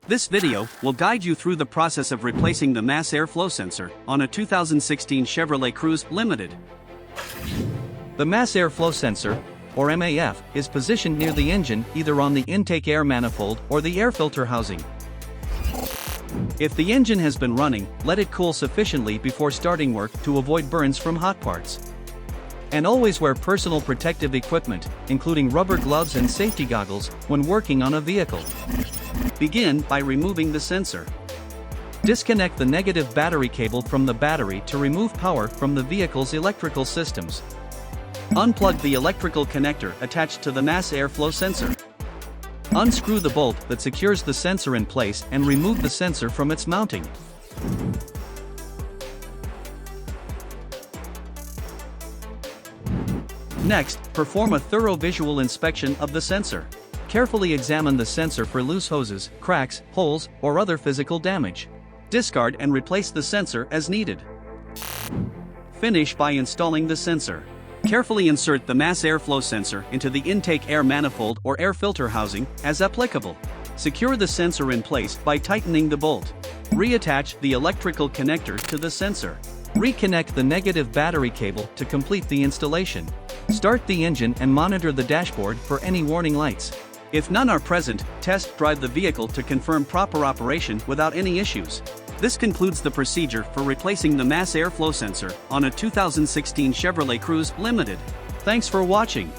This video will guide you through the process of replacing the mass airflow sensor on a 2016 Chevrolet Cruze Limited. The mass airflow sensor, or MAF, is positioned near the engine either on the intake air manifold or the air filter housing. If the engine has been running, let it cool sufficiently before starting work to avoid burns from hot parts. And always wear personal protective equipment, including rubber gloves and safety goggles, when working on a vehicle. Begin by removing the sensor. Disconnect the negative battery cable from the battery to remove power from the vehicle's electrical systems. Unplug the electrical connector attached to the mass airflow sensor. Unscrew the bolt that secures the sensor in place and remove the sensor from its mounting. Next, perform a thorough visual inspection of the sensor. Carefully examine the sensor for loose hoses, cracks, holes, or other physical damage. Discard and replace the sensor as needed. Finish by installing the sensor. Carefully insert the mass airflow sensor into the intake air manifold or air filter housing, as applicable. Secure the sensor in place by tightening the bolt. Reattach the electrical connector to the sensor. Reconnect the negative battery cable to complete the installation. Start the engine and monitor the dashboard for any warning lights. If none are present, test drive the vehicle to confirm proper operation without any issues. This concludes the procedure for replacing the mass airflow sensor on a 2016 Chevrolet Cruze Limited. Thanks for watching.